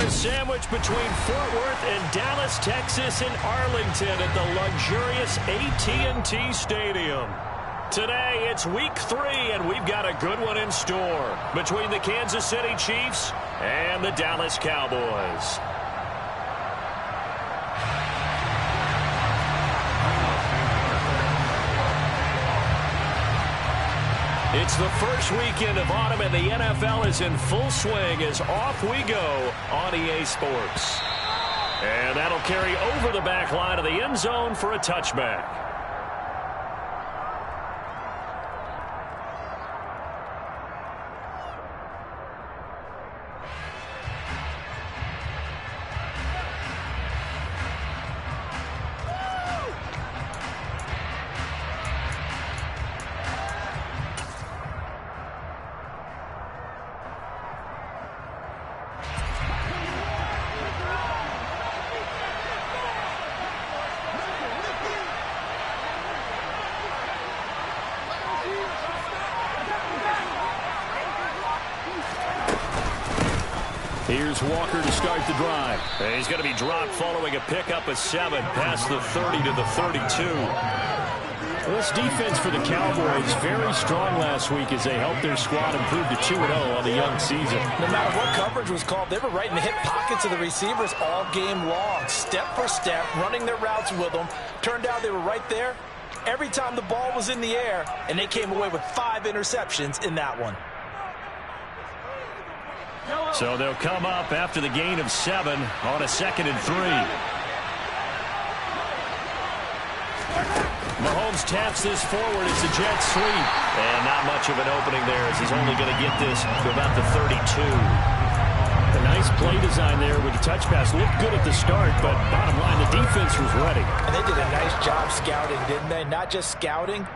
Sandwiched between Fort Worth and Dallas, Texas, and Arlington at the luxurious AT&T Stadium. Today, it's week 3, and we've got a good one in store between the Kansas City Chiefs and the Dallas Cowboys. It's the first weekend of autumn, and the NFL is in full swing as off we go on EA Sports. And that'll carry over the back line of the end zone for a touchback. Here's Walker to start the drive. And he's going to be dropped following a pickup of 7 past the 30 to the 32. This defense for the Cowboys very strong last week as they helped their squad improve to 2-0 on the young season. No matter what coverage was called, they were right in the hip pockets of the receivers all game long, step for step, running their routes with them. Turned out they were right there every time the ball was in the air, and they came away with 5 interceptions in that one. So they'll come up after the gain of 7 on a 2nd and 3. Mahomes taps this forward. It's a jet sweep. And not much of an opening there as he's only going to get this to about the 32. A nice play design there with the touch pass. Looked good at the start, but bottom line, the defense was ready. And they did a nice job scouting, didn't they? Not just scouting,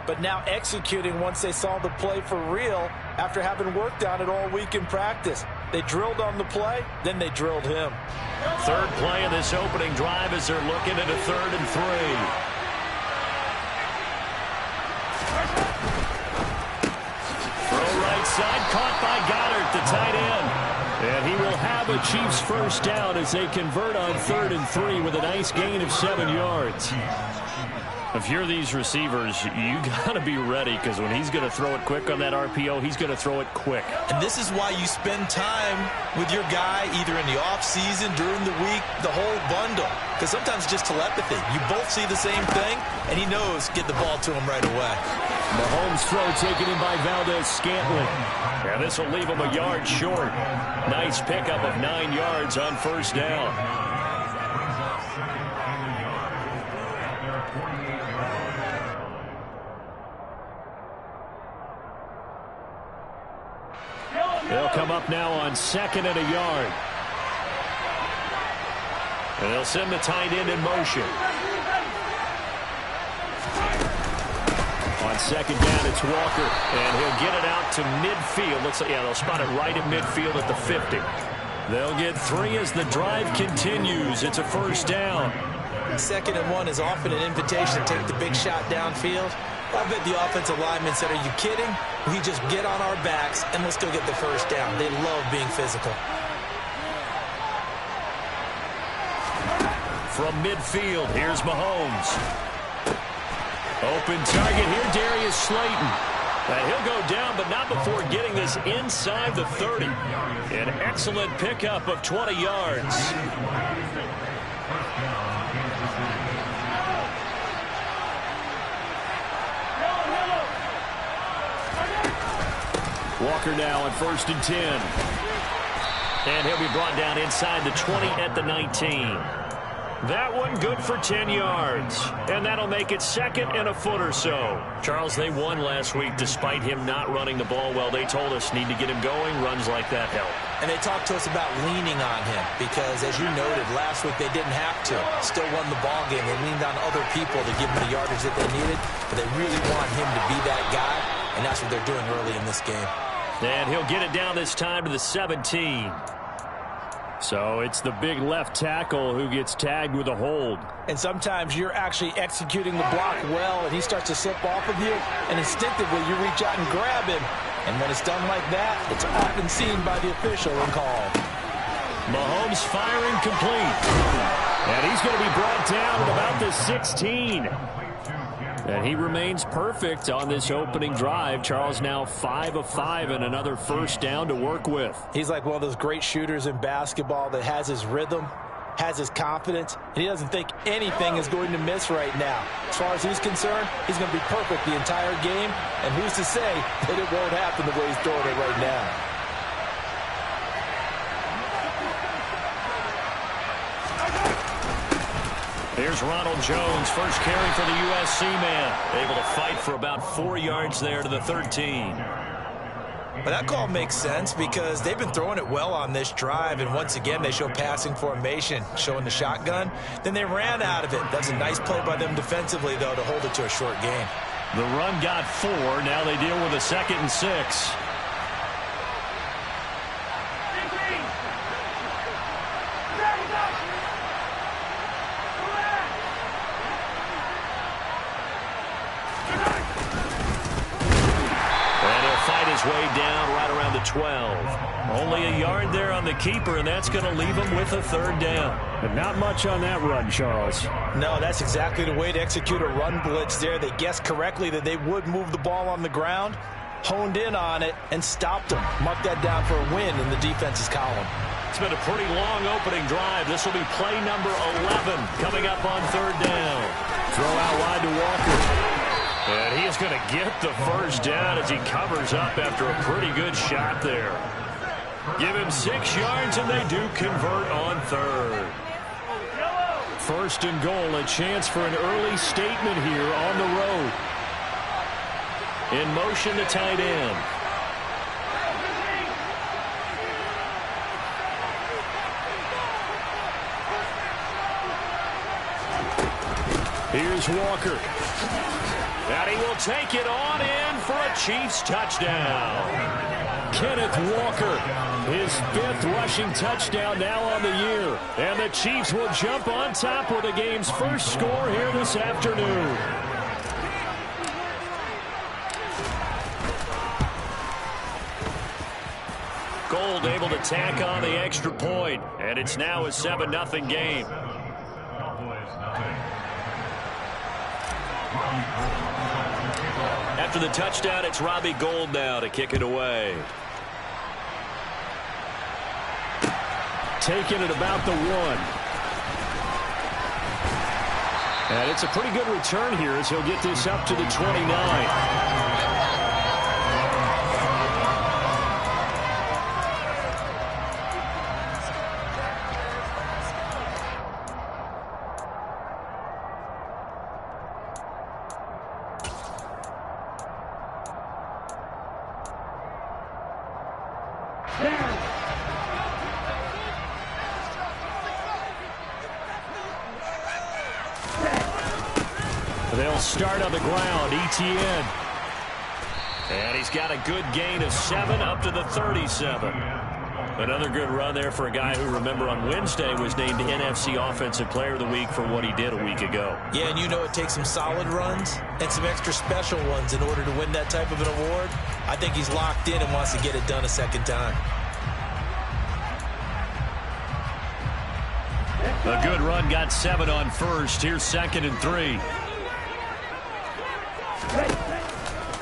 but now executing once they saw the play for real after having worked on it all week in practice. They drilled on the play, then they drilled him. Third play of this opening drive as they're looking at a 3rd and 3. Throw right side, caught by Goddard, the tight end. And he will have a Chiefs first down as they convert on 3rd and 3 with a nice gain of 7 yards. If you're these receivers, you got to be ready because when he's going to throw it quick on that RPO, he's going to throw it quick. And this is why you spend time with your guy either in the offseason, during the week, the whole bundle. Because sometimes it's just telepathy. You both see the same thing, and he knows get the ball to him right away. Mahomes' throw taken in by Valdez-Scantling. Yeah, this will leave him a yard short. Nice pickup of 9 yards on first down. They'll come up now on 2nd and a yard. And they'll send the tight end in motion. On 2nd down, it's Walker. And he'll get it out to midfield. Looks like, yeah, they'll spot it right at midfield at the 50. They'll get 3 as the drive continues. It's a first down. 2nd and 1 is often an invitation to take the big shot downfield. I bet the offensive lineman said, are you kidding? We just get on our backs and let's go get the first down. They love being physical. From midfield, here's Mahomes. Open target here, Darius Slayton. And he'll go down, but not before getting this inside the 30. An excellent pickup of 20 yards. Walker now on 1st and 10. And he'll be brought down inside the 20 at the 19. That one good for 10 yards. And that'll make it 2nd and a foot or so. Charles, they won last week despite him not running the ball well. They told us need to get him going. Runs like that help. And they talked to us about leaning on him because, as you noted, last week they didn't have to. Still won the ball game. They leaned on other people to give them the yardage that they needed. But they really want him to be that guy. And that's what they're doing early in this game. And he'll get it down this time to the 17. So it's the big left tackle who gets tagged with a hold. And sometimes you're actually executing the block well, and he starts to slip off of you, and instinctively you reach out and grab him. And when it's done like that, it's often seen by the official and called. Mahomes firing complete. And he's going to be brought down at about the 16. And he remains perfect on this opening drive. Charles now 5 of 5 and another first down to work with. He's like one of those great shooters in basketball that has his rhythm, has his confidence, and he doesn't think anything is going to miss right now. As far as he's concerned, he's going to be perfect the entire game, and who's to say that it won't happen the way he's throwing it right now. Here's Ronald Jones, first carry for the USC man. Able to fight for about 4 yards there to the 13. But that call makes sense because they've been throwing it well on this drive, and once again they show passing formation, showing the shotgun. Then they ran out of it. That's a nice play by them defensively, though, to hold it to a short gain. The run got 4. Now they deal with a 2nd and 6. Way down right around the 12. Only a yard there on the keeper, and that's going to leave him with a 3rd down. But not much on that run, Charles. No, that's exactly the way to execute a run blitz there. They guessed correctly that they would move the ball on the ground, honed in on it, and stopped them. Mark that down for a win in the defense's column. It's been a pretty long opening drive. This will be play number 11 coming up on 3rd down. Throw out wide to Walker. And he is going to get the first down as he covers up after a pretty good shot there. Give him 6 yards, and they do convert on 3rd. 1st and goal, a chance for an early statement here on the road. In motion, the tight end. Here's Walker. And he will take it on in for a Chiefs touchdown. Kenneth Walker, his 5th rushing touchdown now on the year. And the Chiefs will jump on top with the game's first score here this afternoon. Gold able to tack on the extra point, and it's now a 7-0 game. After the touchdown, it's Robbie Gould now to kick it away. Taking it about the 1. And it's a pretty good return here as he'll get this up to the 29. They'll start on the ground. Etienne. And he's got a good gain of 7 up to the 37. Another good run there for a guy who, remember, on Wednesday was named NFC Offensive Player of the Week for what he did a week ago. Yeah, and you know it takes some solid runs and some extra special ones in order to win that type of an award. I think he's locked in and wants to get it done a second time. A good run got 7 on first. Here's 2nd and 3.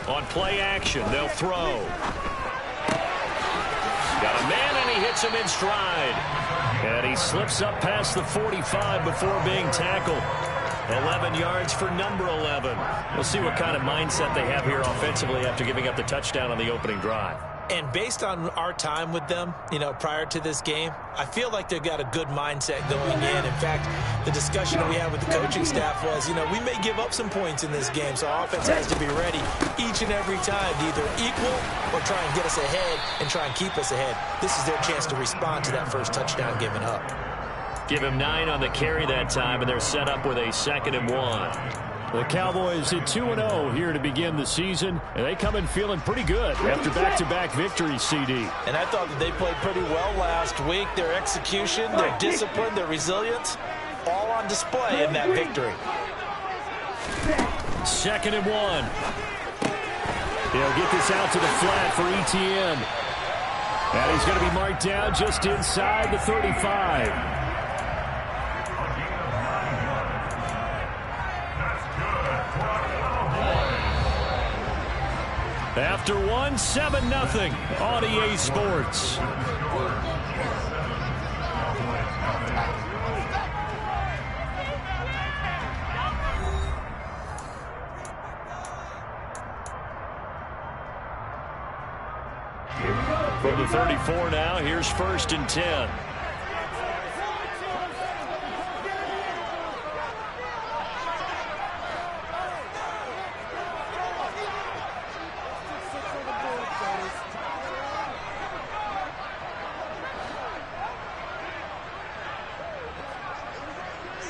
On play action, they'll throw. Got a man, and he hits him in stride. And he slips up past the 45 before being tackled. 11 yards for number 11. We'll see what kind of mindset they have here offensively after giving up the touchdown on the opening drive. And based on our time with them, you know, prior to this game, I feel like they've got a good mindset going in. In fact, the discussion that we had with the coaching staff was, you know, we may give up some points in this game, so our offense has to be ready each and every time to either equal or try and get us ahead and try and keep us ahead. This is their chance to respond to that first touchdown given up. Give him 9 on the carry that time, and they're set up with a 2nd and 1. The Cowboys at 2-0 here to begin the season, and they come in feeling pretty good after back-to-back victories, CD. And I thought that they played pretty well last week. Their execution, their discipline, their resilience, all on display in that victory. 2nd and 1. He'll get this out to the flat for Etienne. And he's going to be marked down just inside the 35. After one, 7-0 on EA Sports. From the 34 now, here's 1st and 10.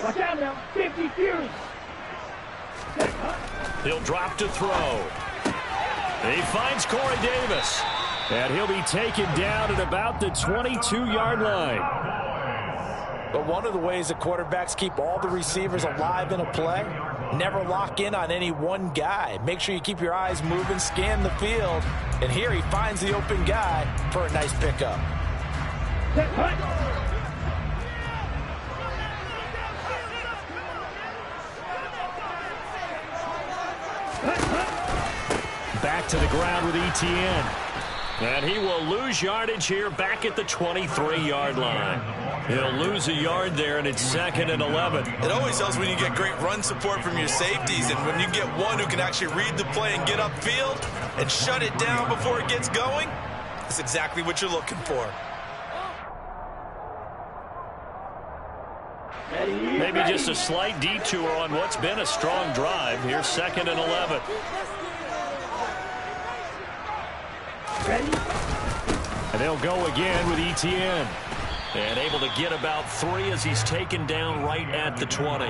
Watch out now, 50 Fury. He'll drop to throw. He finds Corey Davis. And he'll be taken down at about the 22-yard line. But one of the ways that quarterbacks keep all the receivers alive in a play, never lock in on any one guy. Make sure you keep your eyes moving, scan the field. And here he finds the open guy for a nice pickup. Back to the ground with Etienne. And he will lose yardage here back at the 23-yard line. He'll lose a yard there, and it's 2nd and 11. It always helps when you get great run support from your safeties, and when you get one who can actually read the play and get upfield and shut it down before it gets going. That's exactly what you're looking for. Maybe just a slight detour on what's been a strong drive. Here's 2nd and 11. And they'll go again with Etienne. And able to get about 3 as he's taken down right at the 20.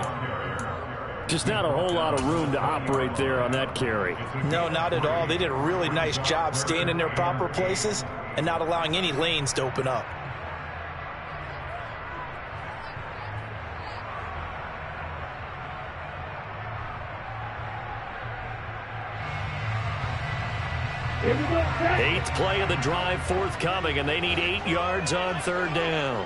Just not a whole lot of room to operate there on that carry. No, not at all. They did a really nice job staying in their proper places and not allowing any lanes to open up. Eighth play of the drive forthcoming, and they need 8 yards on 3rd down.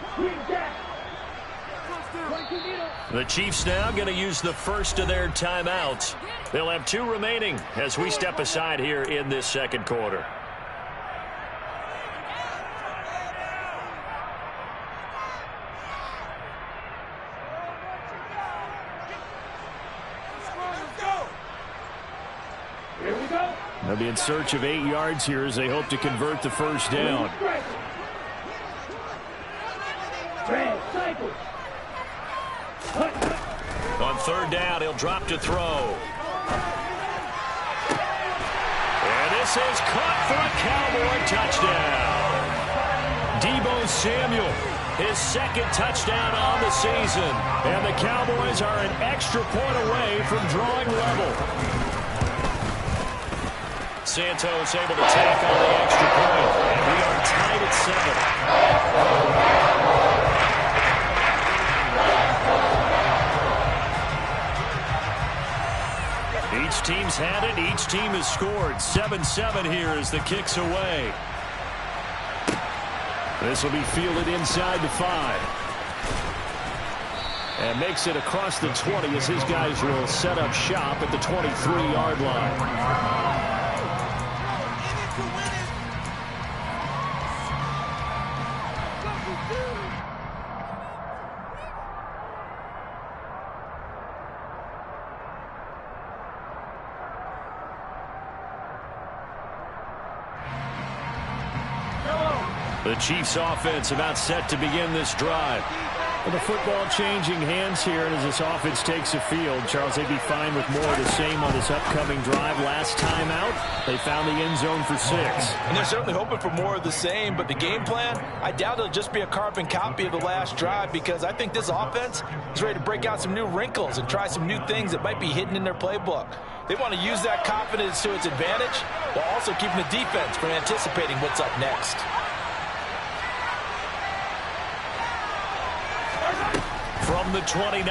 The Chiefs now going to use the first of their timeouts. They'll have 2 remaining as we step aside here in this 2nd quarter. They'll be in search of 8 yards here as they hope to convert the first down. On 3rd down, he'll drop to throw. And this is caught for a Cowboy touchdown. Deebo Samuel, his 2nd touchdown on the season. And the Cowboys are an extra point away from drawing level. Santos able to tack on the extra point. And we are tied at 7. Each team's had it. Each team has scored. 7-7 here as the kick's away. This will be fielded inside the 5. And makes it across the 20 as his guys will set up shop at the 23-yard line. The Chiefs offense about set to begin this drive. With the football changing hands here, and as this offense takes the field, Charles, they'd be fine with more of the same on this upcoming drive. Last time out, they found the end zone for 6. And they're certainly hoping for more of the same, but the game plan, I doubt it'll just be a carbon copy of the last drive, because I think this offense is ready to break out some new wrinkles and try some new things that might be hidden in their playbook. They want to use that confidence to its advantage, while also keeping the defense from anticipating what's up next. From the 29,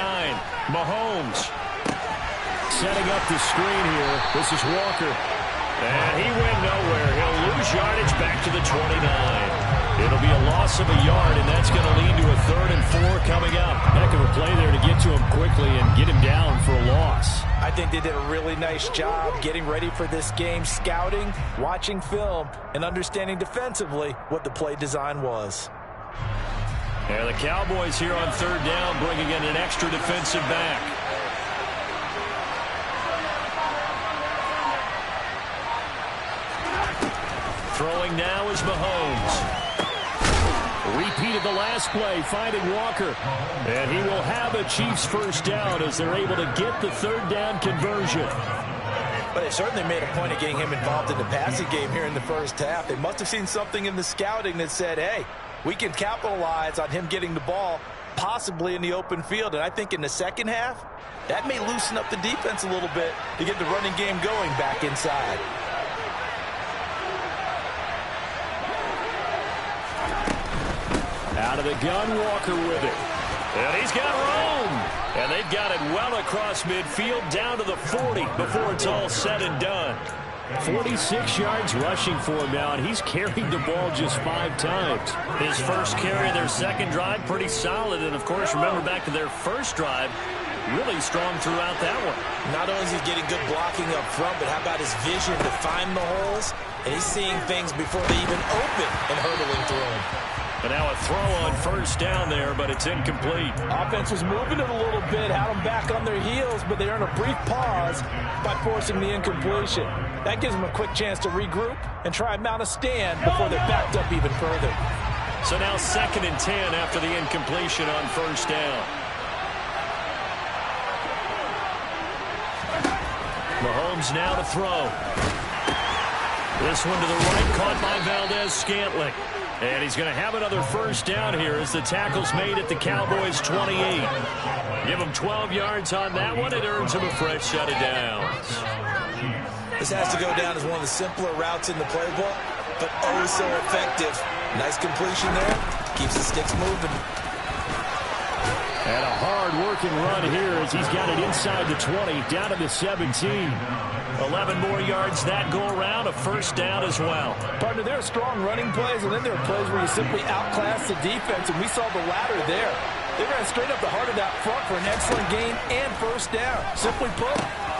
Mahomes. Setting up the screen here. This is Walker. And he went nowhere. He'll lose yardage back to the 29. It'll be a loss of a yard, and that's going to lead to a 3rd and 4 coming up. Heck of a play there to get to him quickly and get him down for a loss. I think they did a really nice job getting ready for this game, scouting, watching film, and understanding defensively what the play design was. And the Cowboys here on 3rd down, bringing in an extra defensive back. Throwing now is Mahomes. Repeated the last play, finding Walker. And he will have a Chiefs first down as they're able to get the 3rd down conversion. But they certainly made a point of getting him involved in the passing game here in the first half. They must have seen something in the scouting that said, hey, we can capitalize on him getting the ball possibly in the open field. And I think in the second half, that may loosen up the defense a little bit to get the running game going back inside. Out of the gun, Walker with it. And he's got room. And they've got it well across midfield down to the 40 before it's all said and done. 46 yards rushing for him now, and he's carried the ball just 5 times. His first carry of their second drive, pretty solid. And, of course, remember back to their first drive, really strong throughout that one. Not only is he getting good blocking up front, but how about his vision to find the holes? And he's seeing things before they even open and hurdling through them. And now a throw on first down there, but it's incomplete. Offense was moving it a little bit, had them back on their heels, but they earn a brief pause by forcing the incompletion. That gives them a quick chance to regroup and try and mount a stand before they're backed up even further. So now 2nd and 10 after the incompletion on first down. Mahomes now to throw. This one to the right, caught by Valdez-Scantling. And he's going to have another first down here as the tackle's made at the Cowboys' 28. Give him 12 yards on that one. It earns him a fresh set of downs. This has to go down as one of the simpler routes in the playbook, but oh so effective. Nice completion there. Keeps the sticks moving. And a hard-working run here as he's got it inside the 20, down to the 17. 11 more yards that go around, a first down as well. Partner, there are strong running plays, and then there are plays where you simply outclass the defense, and we saw the latter there. They ran straight up the heart of that front for an excellent gain and first down. Simply put,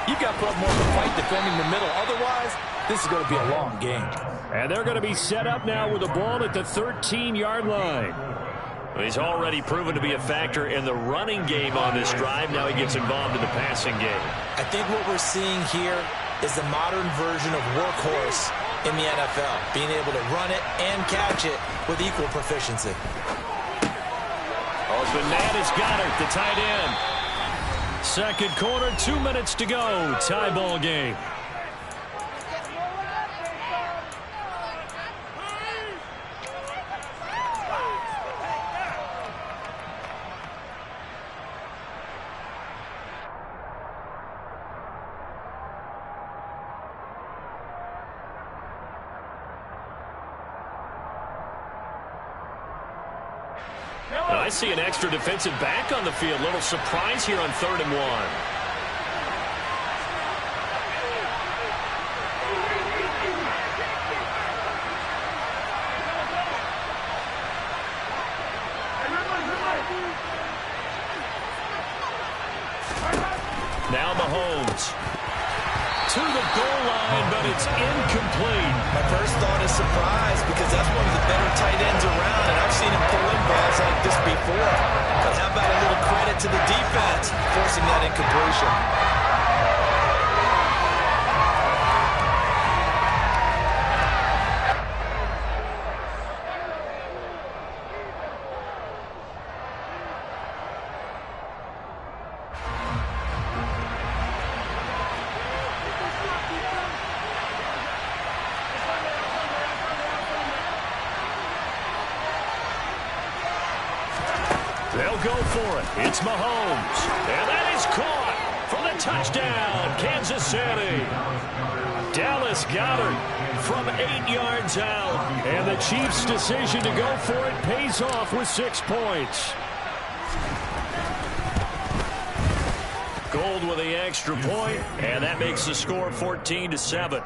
you've got to put more of a fight defending the middle. Otherwise, this is going to be a long game. And they're going to be set up now with the ball at the 13-yard line. He's already proven to be a factor in the running game on this drive. Now he gets involved in the passing game. I think what we're seeing here is the modern version of workhorse in the NFL, being able to run it and catch it with equal proficiency. Bernardus Goddard, the tight end. Second quarter, 2 minutes to go. Tie ball game. I see an extra defensive back on the field. Little surprise here on 3rd and 1. Now Mahomes to the goal line, but it's incomplete. My first thought is surprise, because that's one of the better tight ends around, and I've seen him pull in balls like this before. But how about a little credit to the defense forcing that incompletion? They'll go for it. It's Mahomes. And that is caught for the touchdown, Kansas City. Dallas Goedert from 8 yards out. And the Chiefs' decision to go for it pays off with 6 points. Gold with the extra point, and that makes the score 14-7.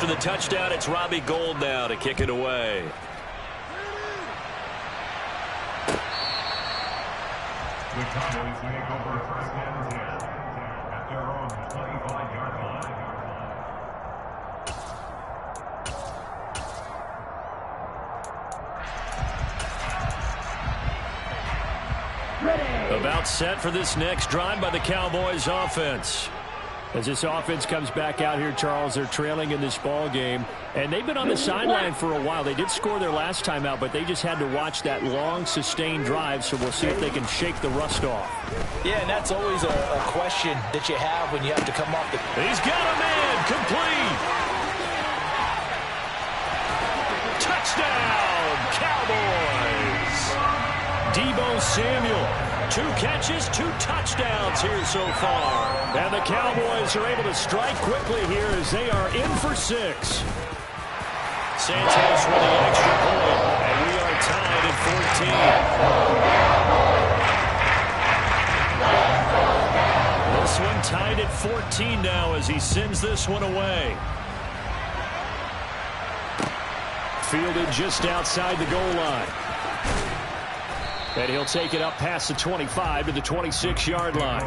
After the touchdown, it's Robbie Gould now to kick it away. The Cowboys take over first and 10 at their own 25-yard line. About set for this next drive by the Cowboys offense. As this offense comes back out here, Charles, they're trailing in this ball game, and they've been on the sideline for a while. They did score their last time out, but they just had to watch that long, sustained drive, so we'll see if they can shake the rust off. Yeah, and that's always a question that you have when you have to come off the... He's got a man, complete. Touchdown, Cowboys. Deebo Samuel. 2 catches, 2 touchdowns here so far. And the Cowboys are able to strike quickly here as they are in for 6. Sanchez with the extra point, and we are tied at 14. This one tied at 14 now as he sends this one away. Fielded just outside the goal line. And he'll take it up past the 25 to the 26-yard line.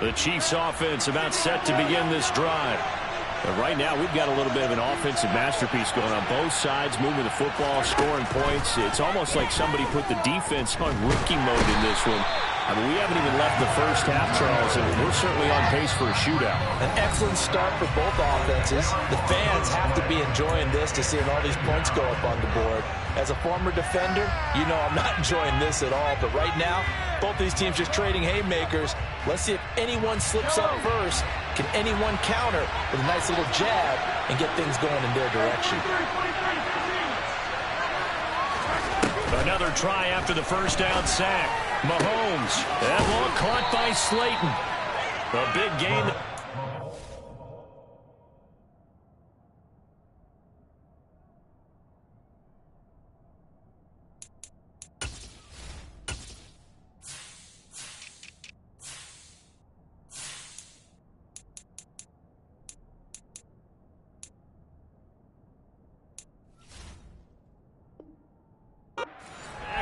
The Chiefs offense about set to begin this drive. But right now, we've got a little bit of an offensive masterpiece going on both sides, moving the football, scoring points. It's almost like somebody put the defense on rookie mode in this one. I mean, we haven't even left the first half, Charles, and we're certainly on pace for a shootout. An excellent start for both offenses. The fans have to be enjoying this to seeing all these points go up on the board. As a former defender, you know I'm not enjoying this at all. But right now, both these teams just trading haymakers. Let's see if anyone slips up first. Can anyone counter with a nice little jab and get things going in their direction? Another try after the first down sack. Mahomes. That ball caught by Slayton. A big gain.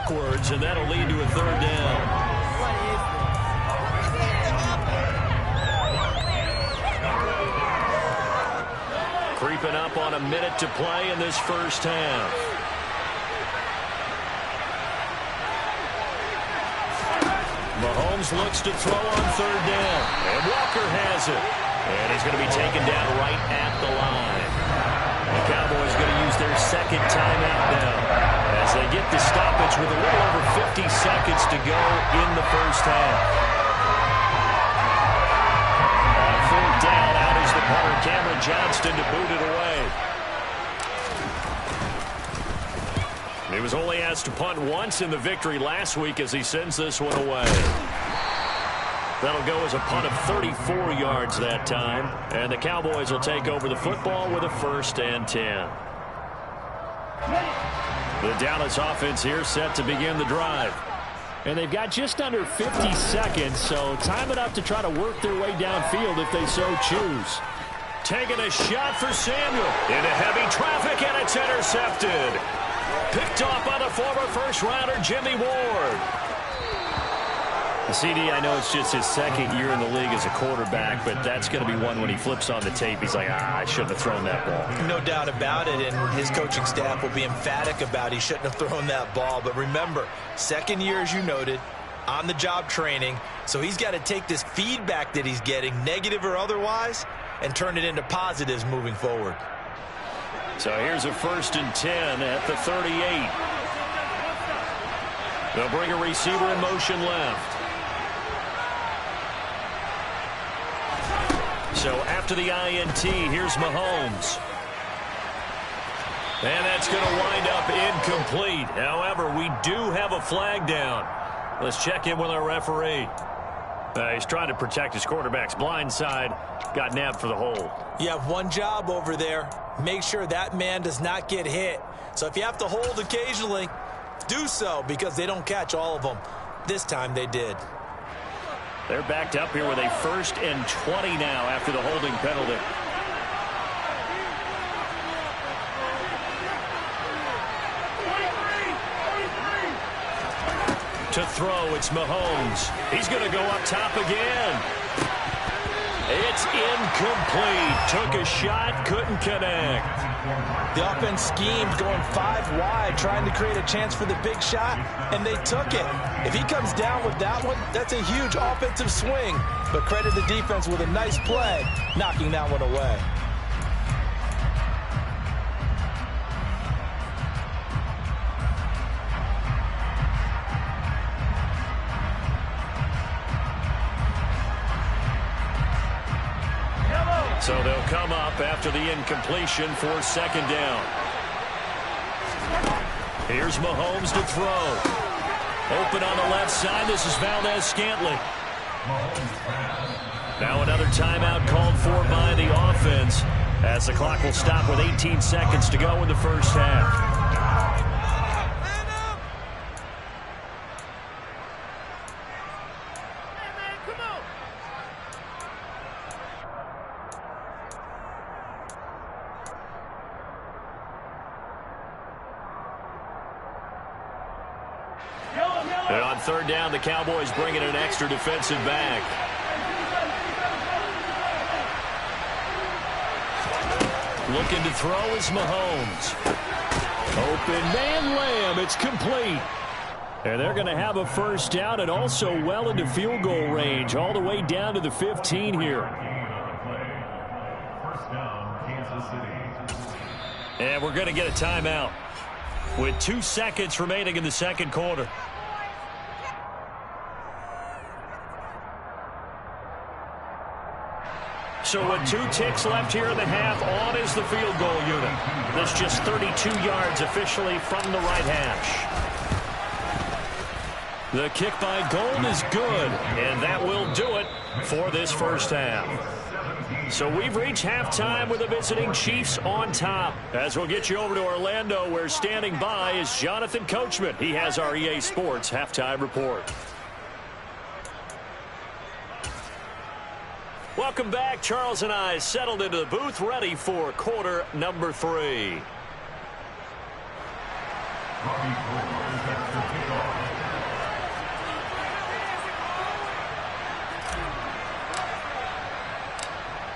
Backwards, and that'll lead to a third down. Creeping up on a minute to play in this first half. Mahomes looks to throw on third down. And Walker has it. And he's going to be taken down right at the line. The Cowboys going to use their second timeout now as they get the stoppage with a little over 50 seconds to go in the first half. On third down, out is the punter, Cameron Johnston, to boot it away. He was only asked to punt once in the victory last week as he sends this one away. That'll go as a punt of 34 yards that time. And the Cowboys will take over the football with a 1st and 10. The Dallas offense here set to begin the drive. And they've got just under 50 seconds, so time enough to try to work their way downfield if they so choose. Taking a shot for Samuel. Into heavy traffic, and it's intercepted. Picked off by the former first-rounder Jimmy Ward. CD, I know it's just his second year in the league as a quarterback, but that's going to be one when he flips on the tape. He's like, I shouldn't have thrown that ball. No doubt about it, and his coaching staff will be emphatic about he shouldn't have thrown that ball. But remember, second year, as you noted, on-the-job training, so he's got to take this feedback that he's getting, negative or otherwise, and turn it into positives moving forward. So here's a 1st and 10 at the 38. They'll bring a receiver in motion left. So after the INT, here's Mahomes. And that's going to wind up incomplete. However, we do have a flag down. Let's check in with our referee. He's trying to protect his quarterback's blind side. Got nabbed for the hold. You have one job over there. Make sure that man does not get hit. So if you have to hold occasionally, do so, because they don't catch all of them. This time they did. They're backed up here with a 1st and 20 now after the holding penalty. To throw, it's Mahomes. He's going to go up top again. It's incomplete. Took a shot, couldn't connect. The offense schemed, going 5 wide, trying to create a chance for the big shot, and they took it. If he comes down with that one, that's a huge offensive swing. But credit the defense with a nice play, knocking that one away. So they'll come up after the incompletion for 2nd down. Here's Mahomes to throw. Open on the left side. This is Valdez-Scantling. Now another timeout called for by the offense, as the clock will stop with 18 seconds to go in the first half. And on 3rd down, the Cowboys bringing an extra defensive back. Looking to throw is Mahomes. Open man, Lamb. It's complete. And they're going to have a 1st down and also well into field goal range, all the way down to the 15 here. And we're going to get a timeout with 2 seconds remaining in the 2nd quarter. So with 2 ticks left here in the half, on is the field goal unit. That's just 32 yards officially from the right hash. The kick by Gold is good, and that will do it for this first half. So we've reached halftime with the visiting Chiefs on top. As we'll get you over to Orlando, where standing by is Jonathan Coachman. He has our EA Sports halftime report. Welcome back. Charles and I settled into the booth, ready for quarter number 3.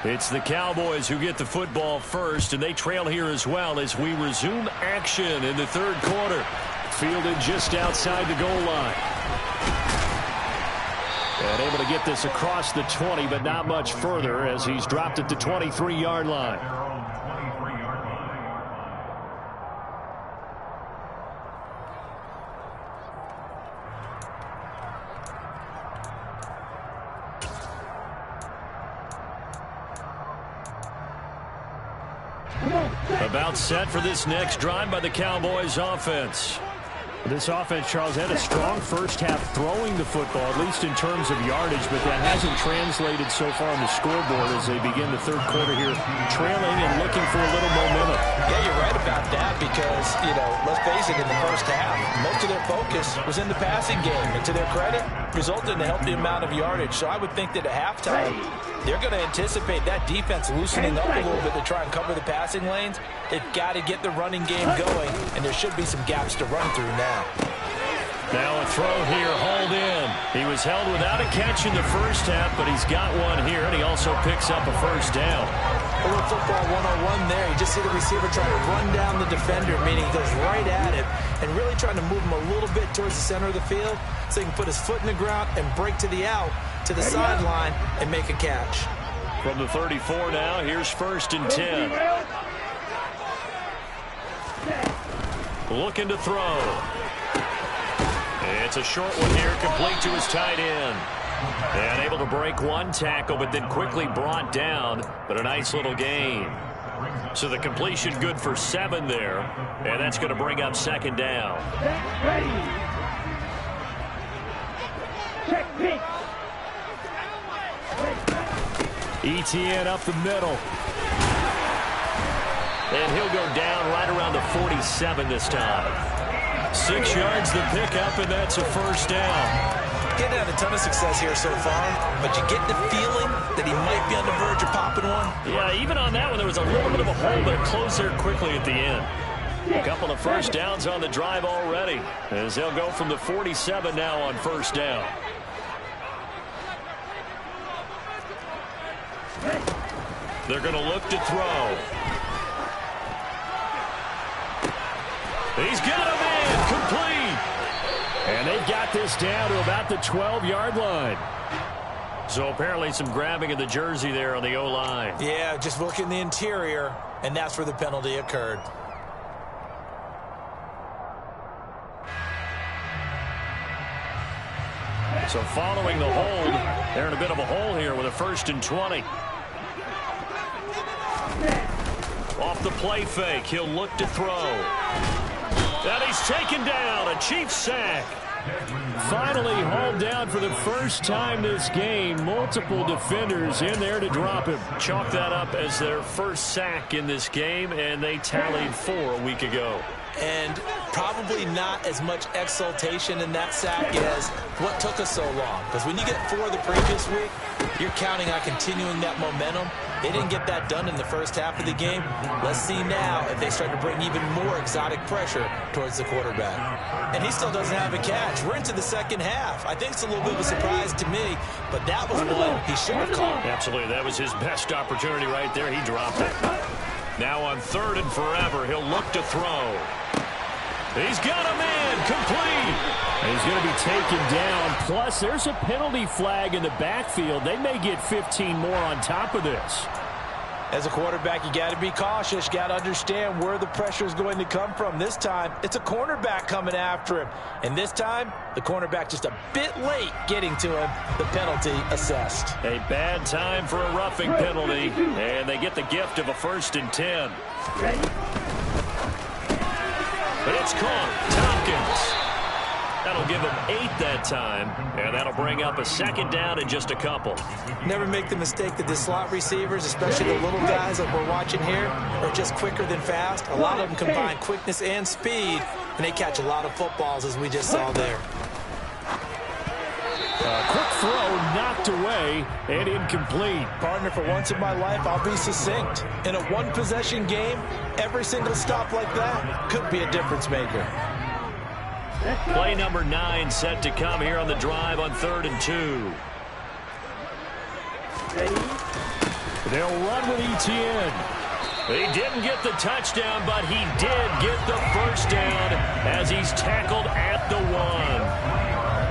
It's the Cowboys who get the football first, and they trail here as well as we resume action in the 3rd quarter. Fielded just outside the goal line. And able to get this across the 20, but not much further, as he's dropped at the 23-yard line. About set for this next drive by the Cowboys offense. This offense, Charles, had a strong first half throwing the football, at least in terms of yardage, but that hasn't translated so far on the scoreboard as they begin the 3rd quarter here, trailing and looking for a little momentum. Yeah, you're right about that because, let's face it, in the first half, most of their focus was in the passing game. And to their credit, resulted in a healthy amount of yardage. So I would think that at halftime, they're going to anticipate that defense loosening up a little bit to try and cover the passing lanes. They've got to get the running game going, and there should be some gaps to run through now. Now a throw here, hauled in. He was held without a catch in the first half, but he's got one here, and he also picks up a 1st down. A little football 101 there. You just see the receiver trying to run down the defender, meaning he goes right at him, and really trying to move him a little bit towards the center of the field so he can put his foot in the ground and break to the out, to the sideline, and make a catch. From the 34 now, here's 1st and 10. Looking to throw. It's a short one here, complete to his tight end. And able to break one tackle, but then quickly brought down, but a nice little gain. So the completion good for 7 there, and that's going to bring up second down. Ready. Check pitch. ETN up the middle. And he'll go down right around the 47 this time. 6 yards the pickup, and that's a first down. Getting had a ton of success here so far, but you get the feeling that he might be on the verge of popping one. Yeah, even on that one, there was a little bit of a hole, but it closed there quickly at the end. A couple of first downs on the drive already, as they'll go from the 47 now on first down. They're going to look to throw. He's got him in, complete. And they've got this down to about the 12-yard line. So apparently some grabbing of the jersey there on the O-line. Yeah, just look in the interior, and that's where the penalty occurred. So following the hold, they're in a bit of a hole here with a 1st and 20. Off the play fake, he'll look to throw. And he's taken down, a Chiefs sack. Finally hauled down for the first time this game. Multiple defenders in there to drop him. Chalk that up as their first sack in this game, and they tallied 4 a week ago. And probably not as much exultation in that sack as what took us so long. Because when you get 4 the previous week, you're counting on continuing that momentum. They didn't get that done in the first half of the game. Let's see now if they start to bring even more exotic pressure towards the quarterback. And he still doesn't have a catch. We're into the second half. I think it's a little bit of a surprise to me, but that was one he should have caught. Absolutely. That was his best opportunity right there. He dropped it. Now on 3rd and forever, he'll look to throw. He's got him in, complete. He's going to be taken down. Plus, there's a penalty flag in the backfield. They may get 15 more on top of this. As a quarterback, you got to be cautious. You got to understand where the pressure is going to come from. This time, it's a cornerback coming after him. And this time, the cornerback just a bit late getting to him. The penalty assessed. A bad time for a roughing penalty, and they get the gift of a 1st and 10. But it's caught. Tompkins. That'll give him 8 that time, and that'll bring up a second down in just a couple. Never make the mistake that the slot receivers, especially the little guys that we're watching here, are just quicker than fast. A lot of them combine quickness and speed, and they catch a lot of footballs, as we just saw there. Quick throw knocked away and incomplete. Partner, for once in my life, I'll be succinct. In a one-possession game, every single stop like that could be a difference maker. Play number 9 set to come here on the drive on 3rd and 2. They'll run with ETN. He didn't get the touchdown, but he did get the first down as he's tackled at the 1.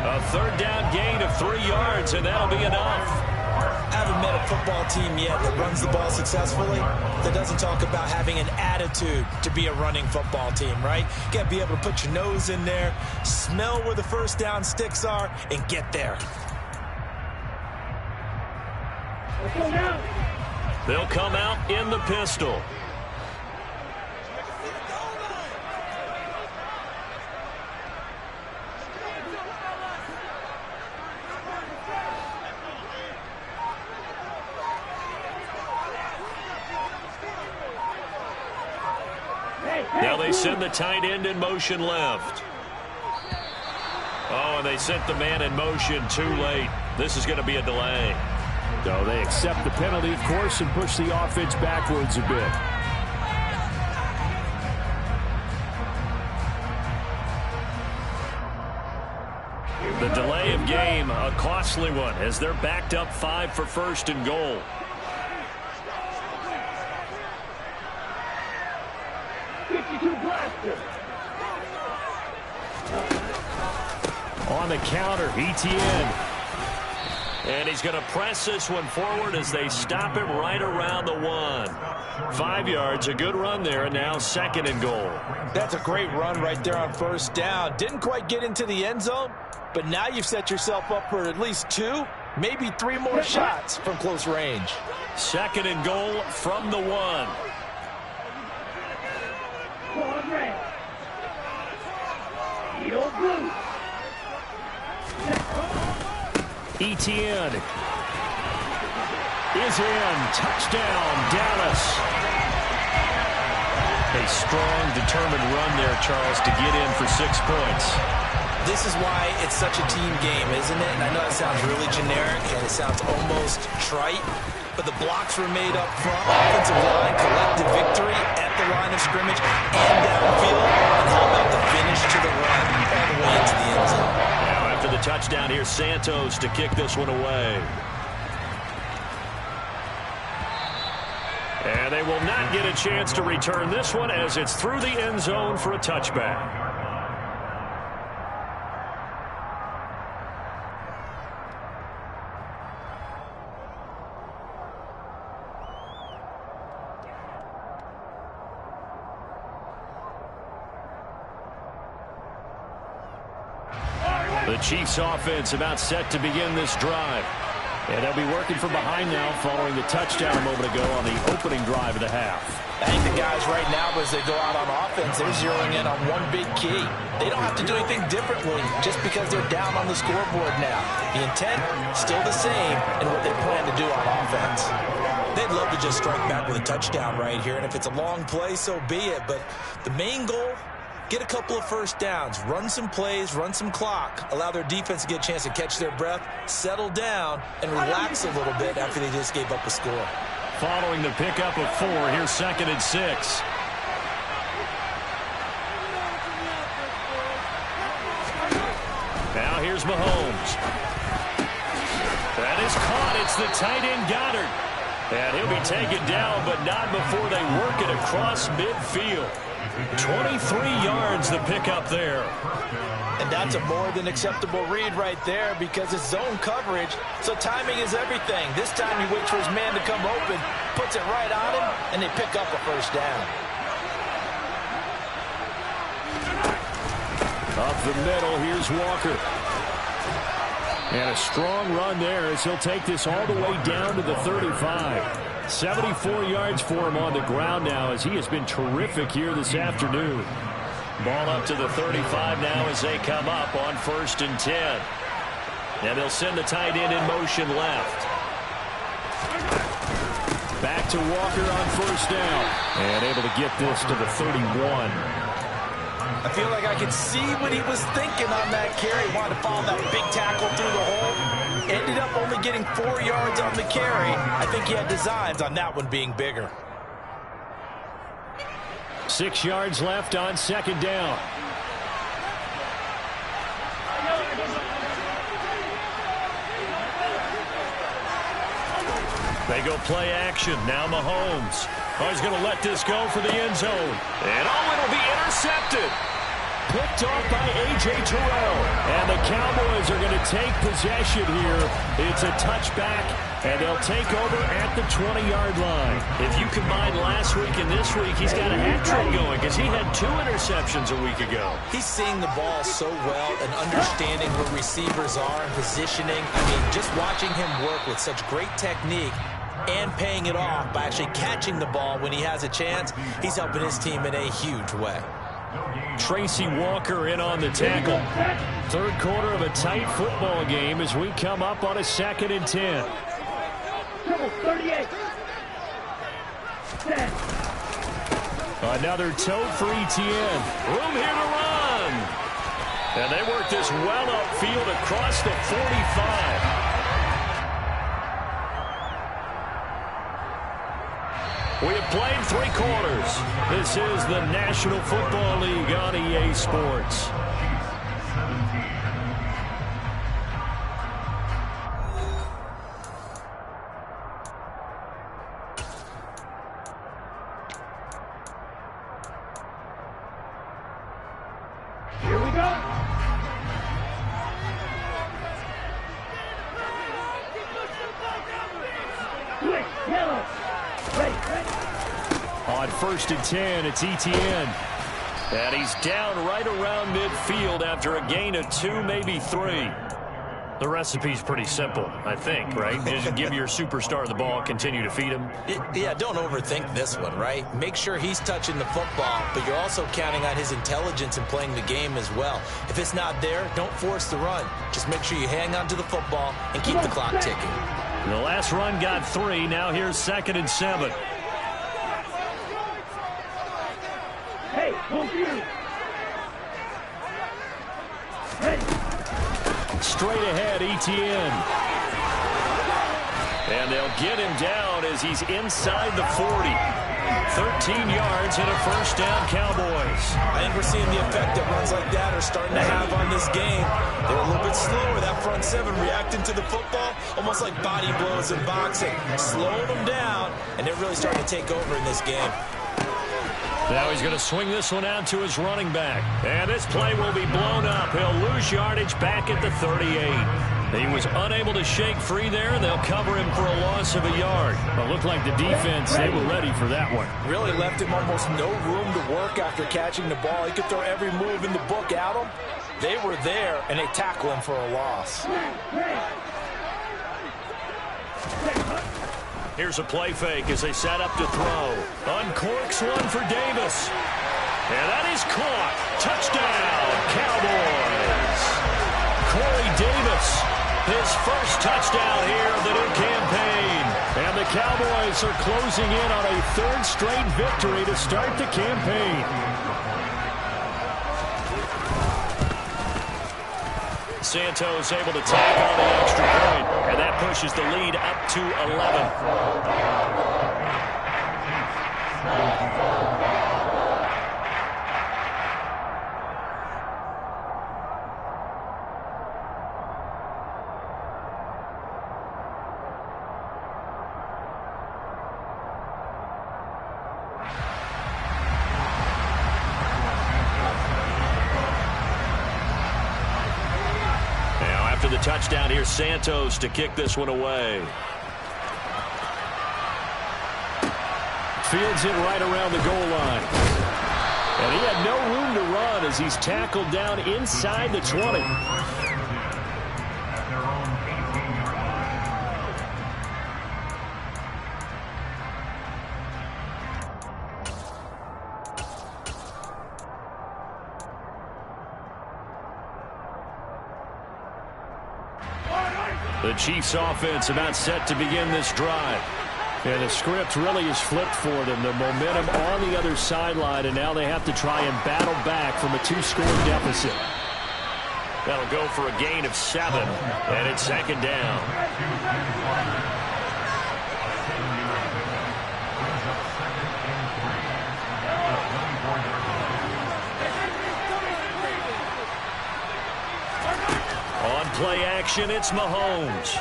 A 3rd down gain of 3 yards, and that'll be enough. I haven't met a football team yet that runs the ball successfully that doesn't talk about having an attitude to be a running football team, right? You got to be able to put your nose in there, smell where the first down sticks are, and get there. They'll come out in the pistol. Now they send the tight end in motion left. Oh, and they sent the man in motion too late. This is going to be a delay. So they accept the penalty, of course, and push the offense backwards a bit. The delay of game, a costly one, as they're backed up 5 for 1st and goal. On the counter, ETN. And he's going to press this one forward as they stop him right around the 1. 5 yards, a good run there, and now 2nd and goal. That's a great run right there on 1st down. Didn't quite get into the end zone, but now you've set yourself up for at least 2, maybe 3 more shots from close range. 2nd and goal from the 1. Etienne is in. Touchdown, Dallas. A strong, determined run there, Charles, to get in for 6 points. This is why it's such a team game, isn't it? And I know it sounds really generic and it sounds almost trite, but the blocks were made up front. Offensive line, collective victory at the line of scrimmage and downfield. And how about the finish to the run all the way into the end zone? Now after the touchdown, here's Santos to kick this one away. And they will not get a chance to return this one as it's through the end zone for a touchback. The Chiefs offense about set to begin this drive. And they'll be working from behind now following the touchdown a moment ago on the opening drive of the half. I think the guys right now, as they go out on offense, they're zeroing in on one big key. They don't have to do anything differently just because they're down on the scoreboard now. The intent, still the same in what they plan to do on offense. They'd love to just strike back with a touchdown right here, and if it's a long play, so be it. But the main goal, get a couple of first downs, run some plays, run some clock, allow their defense to get a chance to catch their breath, settle down, and relax a little bit after they just gave up a score. Following the pickup of 4, here's 2nd and 6. Now here's Mahomes. That is caught. It's the tight end Goddard. And he'll be taken down, but not before they work it across midfield. 23 yards the pickup there. And that's a more than acceptable read right there because it's zone coverage, so timing is everything. This time he waits for his man to come open, puts it right on him, and they pick up a first down. Up the middle, here's Walker. And a strong run there as he'll take this all the way down to the 35. 74 yards for him on the ground now as he has been terrific here this afternoon. Ball up to the 35 now as they come up on 1st and 10. And they'll send the tight end in motion left. Back to Walker on 1st down. And able to get this to the 31. I feel like I could see what he was thinking on that carry. He wanted to follow that big tackle through the hole. Ended up only getting 4 yards on the carry. I think he had designs on that one being bigger. 6 yards left on 2nd down. They go play action. Now Mahomes. Oh, he's going to let this go for the end zone. And oh, it'll be intercepted. Picked off by A.J. Terrell. And the Cowboys are going to take possession here. It's a touchback, and they'll take over at the 20-yard line. If you combine last week and this week, he's got a hat trick going because he had 2 interceptions a week ago. He's seeing the ball so well and understanding where receivers are and positioning. I mean, just watching him work with such great technique and paying it off by actually catching the ball when he has a chance, he's helping his team in a huge way. Tracy Walker in on the tackle. 3rd quarter of a tight football game as we come up on a 2nd and 10. 38. Another tote for Etienne. Room here to run. And they work this well upfield across the 45. We have played 3 quarters. This is the National Football League on EA Sports. Here we go. Switch, yellow. Ready. On 1st and 10, it's Etienne. And he's down right around midfield after a gain of 2, maybe 3. The recipe's pretty simple, I think, right? Just give your superstar the ball, continue to feed him. Yeah, don't overthink this one, right? Make sure he's touching the football, but you're also counting on his intelligence in playing the game as well. If it's not there, don't force the run. Just make sure you hang on to the football and keep the clock ticking. The last run got 3. Now here's 2nd and 7. Hey, home for you. Hey. Straight ahead, Etienne. And they'll get him down as he's inside the 40. 13 yards and a first down, Cowboys. I think we're seeing the effect that runs like that are starting to have on this game. They're a little bit slower, that front 7 reacting to the football, almost like body blows in boxing, slowing them down, and they're really starting to take over in this game. Now he's going to swing this one out to his running back. And this play will be blown up. He'll lose yardage back at the 38. He was unable to shake free there, and they'll cover him for a loss of a yard. But it looked like the defense, they were ready for that one. Really left him almost no room to work after catching the ball. He could throw every move in the book at him. They were there, and they tackle him for a loss. Here's a play fake as they set up to throw. Uncorks one for Davis. And that is caught. Touchdown, Cowboys. Corey Davis, his first touchdown here of the new campaign. And the Cowboys are closing in on a 3rd straight victory to start the campaign. Santos able to tack on the extra point, and that pushes the lead up to 11. The touchdown here, Santos to kick this one away. Fields it right around the goal line. And he had no room to run as he's tackled down inside the 20. The Chiefs offense about set to begin this drive. And the script really is flipped for them. The momentum on the other sideline, and now they have to try and battle back from a 2-score deficit. That'll go for a gain of 7, and it's 2nd down. On play action, it's Mahomes.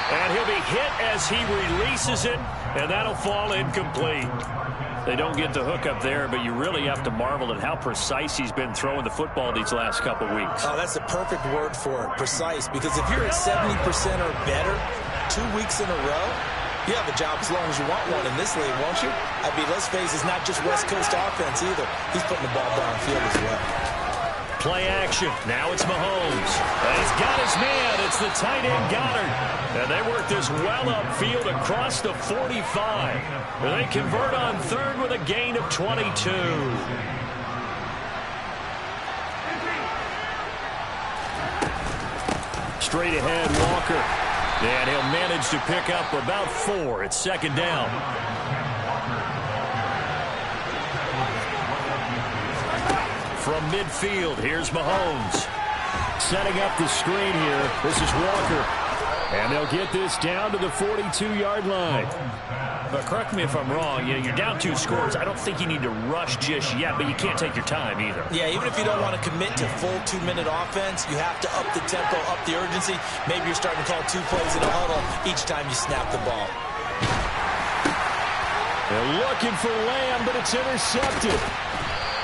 And he'll be hit as he releases it, and that'll fall incomplete. They don't get the hook up there, but you really have to marvel at how precise he's been throwing the football these last couple weeks. Oh, that's the perfect word for it, precise, because if you're at 70% or better 2 weeks in a row, you have a job as long as you want one in this league, won't you? I mean, let's face it, it's not just West Coast offense either. He's putting the ball downfield as well. Play action. Now it's Mahomes. And he's got his man. It's the tight end Goddard. And they work this well upfield across the 45. And they convert on 3rd with a gain of 22. Straight ahead, Walker. And he'll manage to pick up about 4. It's 2nd down. From midfield, here's Mahomes. Setting up the screen here. This is Walker. And they'll get this down to the 42-yard line. But correct me if I'm wrong, you're down 2 scores. I don't think you need to rush just yet, but you can't take your time either. Yeah, even if you don't want to commit to full 2-minute offense, you have to up the tempo, up the urgency. Maybe you're starting to call 2 plays in a huddle each time you snap the ball. They're looking for Lamb, but it's intercepted.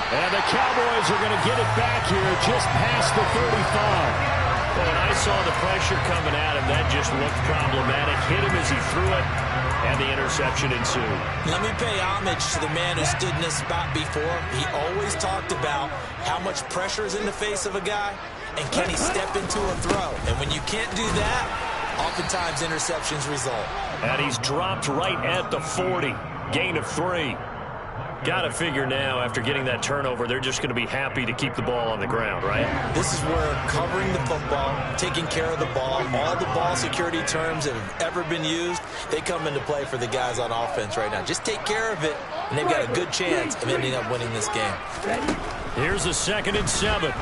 And the Cowboys are going to get it back here just past the 35. Well, when I saw the pressure coming at him, that just looked problematic. Hit him as he threw it, and the interception ensued. Let me pay homage to the man who stood in this spot before. He always talked about how much pressure is in the face of a guy, and can he step into a throw? And when you can't do that, oftentimes interceptions result. And he's dropped right at the 40. Gain of 3. Got to figure now, after getting that turnover, they're just going to be happy to keep the ball on the ground, right? This is where covering the football, taking care of the ball, all the ball security terms that have ever been used, they come into play for the guys on offense right now. Just take care of it, and they've got a good chance of ending up winning this game. Here's a 2nd and 7.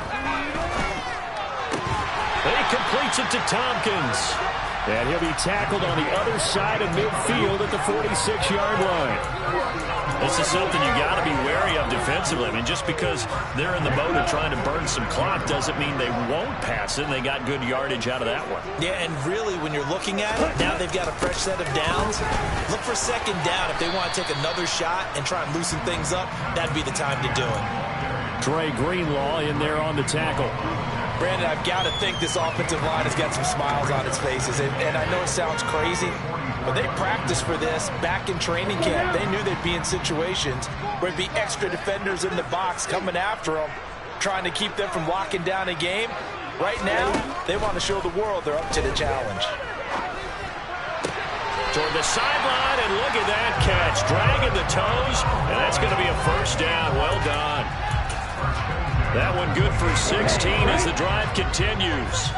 He completes it to Tompkins. And he'll be tackled on the other side of midfield at the 46-yard line. This is something you got to be wary of defensively. I mean, just because they're in the mode of trying to burn some clock doesn't mean they won't pass it, and they got good yardage out of that one. Yeah, and really, when you're looking at it, now they've got a fresh set of downs. Look for 2nd down. If they want to take another shot and try and loosen things up, that'd be the time to do it. Dre Greenlaw in there on the tackle. Brandon, I've got to think this offensive line has got some smiles on its faces. And I know it sounds crazy, but they practiced for this back in training camp. They knew they'd be in situations where there'd be extra defenders in the box coming after them, trying to keep them from locking down a game. Right now, they want to show the world they're up to the challenge. Toward the sideline, and look at that catch. Dragging the toes, and that's going to be a 1st down. Well done. That one good for 16 as the drive continues.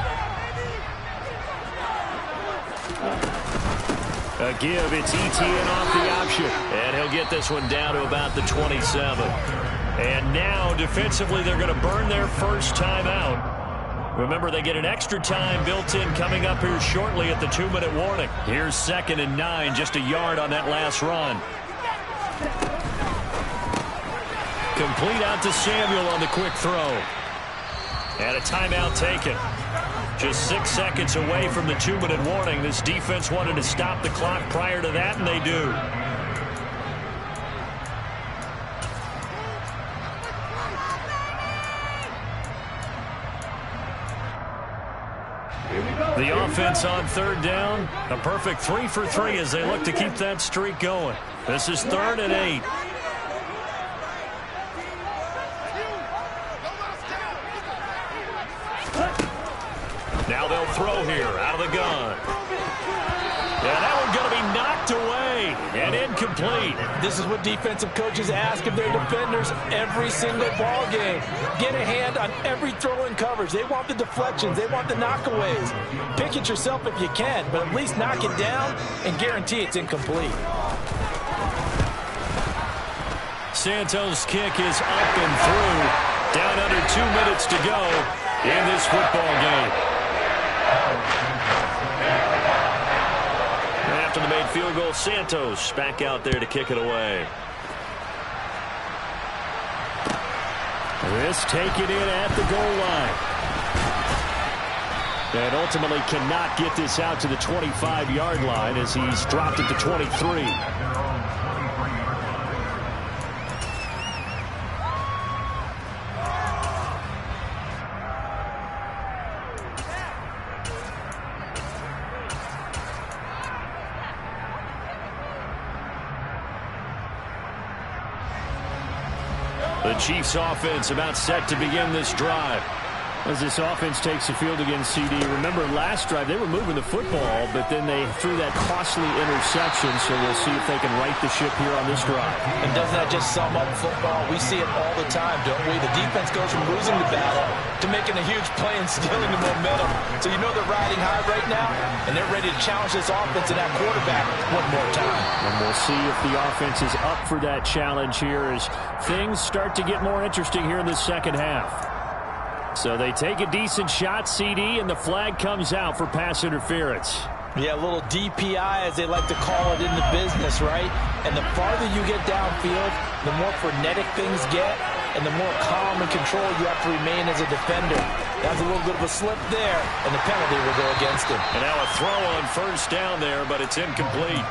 A give, it's ETN off the option. And he'll get this one down to about the 27. And now, defensively, they're going to burn their first time out. Remember, they get an extra time built in coming up here shortly at the 2-minute warning. Here's 2nd and 9, just a yard on that last run. Complete out to Samuel on the quick throw. And a timeout taken. Just 6 seconds away from the 2-minute warning. This defense wanted to stop the clock prior to that, and they do. The offense on 3rd down. A perfect 3 for 3 as they look to keep that streak going. This is 3rd and 8. Now they'll throw here out of the gun. Yeah, that one's going to be knocked away and incomplete. This is what defensive coaches ask of their defenders every single ball game. Get a hand on every throw in coverage. They want the deflections. They want the knockaways. Pick it yourself if you can, but at least knock it down and guarantee it's incomplete. Santos' kick is up and through. Down under 2 minutes to go in this football game. After the made field goal, Santos back out there to kick it away. This taken in at the goal line. And ultimately cannot get this out to the 25-yard line as he's dropped it to 23. The Chiefs offense about set to begin this drive. As this offense takes the field against CD, remember last drive they were moving the football, but then they threw that costly interception, so we'll see if they can right the ship here on this drive. And doesn't that just sum up football? We see it all the time, don't we? The defense goes from losing the battle to making a huge play and stealing the momentum. So you know they're riding high right now, and they're ready to challenge this offense and that quarterback one more time. And we'll see if the offense is up for that challenge here as things start to get more interesting here in the second half. So they take a decent shot, CD, and the flag comes out for pass interference. Yeah, a little DPI, as they like to call it in the business, right? And the farther you get downfield, the more frenetic things get, and the more calm and control you have to remain as a defender. That's a little bit of a slip there, and the penalty will go against him. And now a throw on 1st down there, but it's incomplete.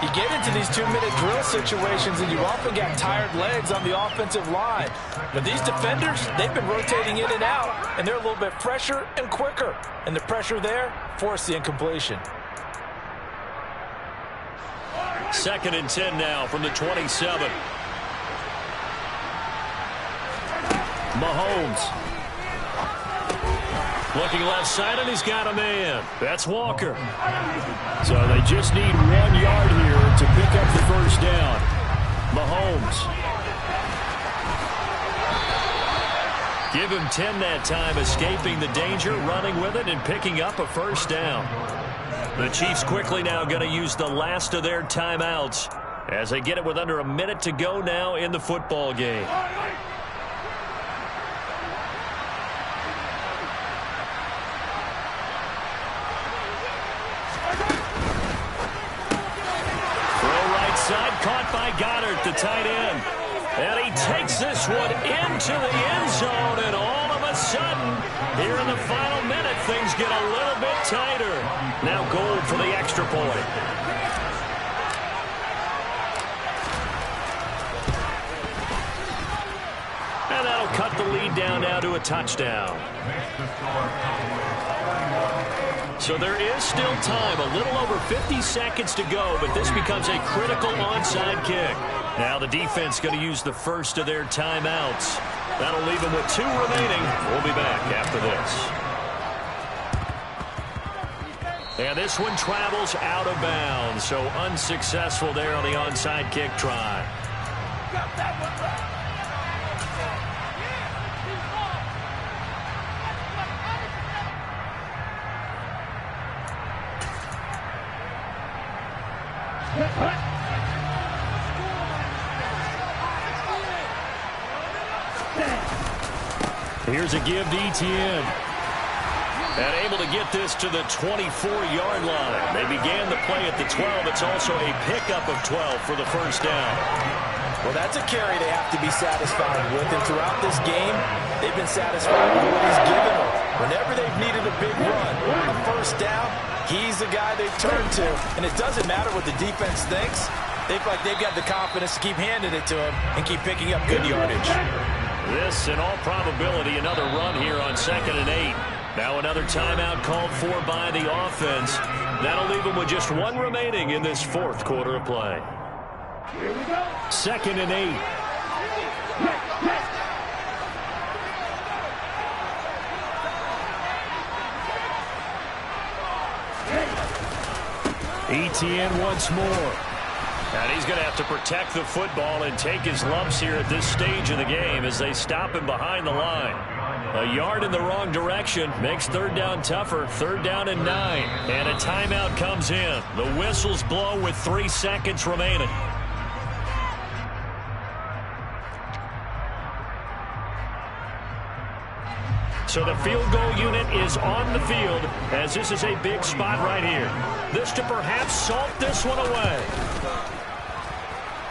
You get into these 2-minute drill situations, and you often got tired legs on the offensive line. But these defenders, they've been rotating in and out, and they're a little bit fresher and quicker. And the pressure there forced the incompletion. 2nd and 10 now from the 27. Mahomes. Looking left side, and he's got a man. That's Walker. So they just need 1 yard here to pick up the first down. Mahomes. Give him 10 that time, escaping the danger, running with it, and picking up a first down. The Chiefs quickly now going to use the last of their timeouts as they get it with under a minute to go now in the football game. Side caught by Goddard, the tight end. And he takes this one into the end zone, and all of a sudden, here in the final minute, things get a little bit tighter. Now goal for the extra point. And that'll cut the lead down now to a touchdown. So there is still time, a little over 50 seconds to go, but this becomes a critical onside kick. Now the defense going to use the first of their timeouts. That'll leave them with 2 remaining. We'll be back after this. And this one travels out of bounds, so unsuccessful there on the onside kick try. Here's a give to Etienne. And able to get this to the 24-yard line. They began the play at the 12. It's also a pickup of 12 for the first down. Well, that's a carry they have to be satisfied with. And throughout this game, they've been satisfied with what he's given them. Whenever they've needed a big run, a first down, he's the guy they turn to. And it doesn't matter what the defense thinks. They feel like they've got the confidence to keep handing it to him and keep picking up good yardage. This, in all probability, another run here on 2nd and 8. Now another timeout called for by the offense. That'll leave them with just 1 remaining in this 4th quarter of play. 2nd and 8. Etienne once more. And he's going to have to protect the football and take his lumps here at this stage of the game as they stop him behind the line. A yard in the wrong direction makes 3rd down tougher. 3rd down and 9. And a timeout comes in. The whistles blow with 3 seconds remaining. So the field goal unit is on the field as this is a big spot right here. This to perhaps salt this one away.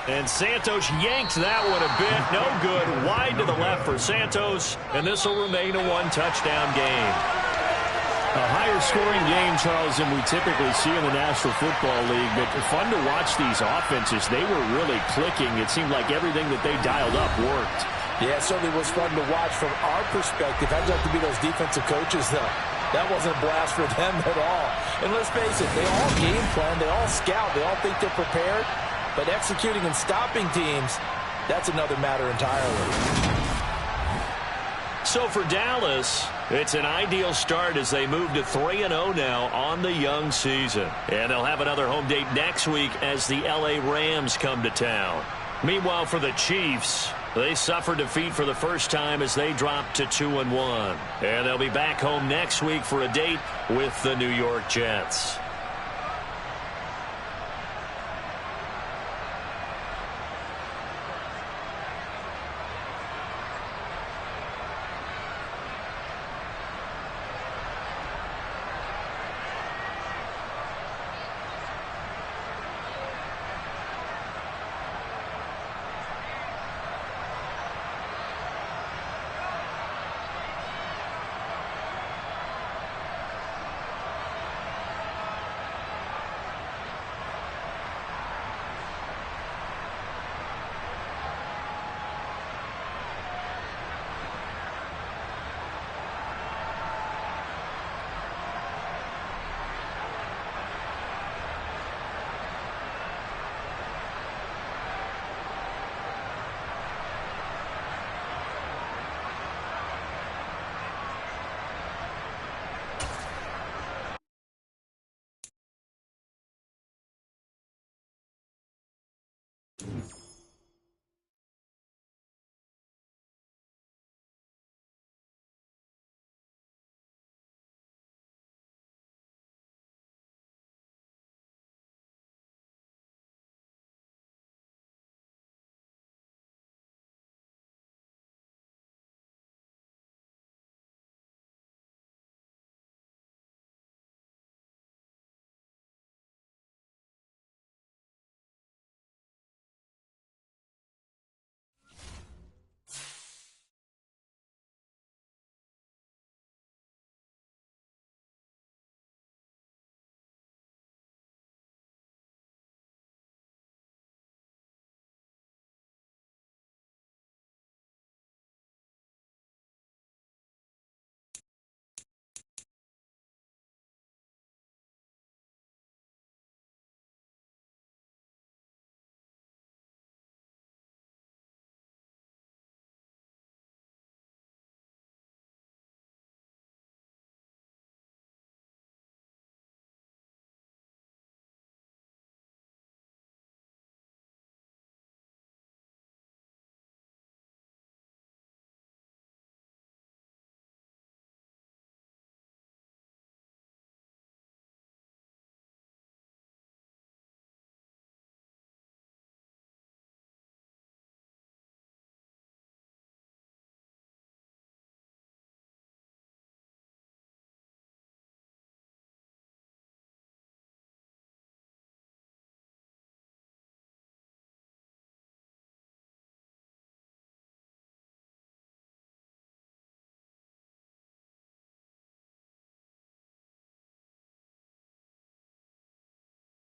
And Santos yanked that one a bit. No good. Wide to the left for Santos. And this will remain a 1-touchdown game. A higher scoring game, Charles, than we typically see in the National Football League. But fun to watch these offenses. They were really clicking. It seemed like everything that they dialed up worked. Yeah, it certainly was fun to watch from our perspective. I'd love to be those defensive coaches, though. That wasn't a blast for them at all. And let's face it, they all game plan. They all scout. They all think they're prepared. But executing and stopping teams, that's another matter entirely. So for Dallas, it's an ideal start as they move to 3-0 now on the young season. And they'll have another home date next week as the LA Rams come to town. Meanwhile, for the Chiefs, they suffered defeat for the first time as they dropped to 2-1. And they'll be back home next week for a date with the New York Jets. 10.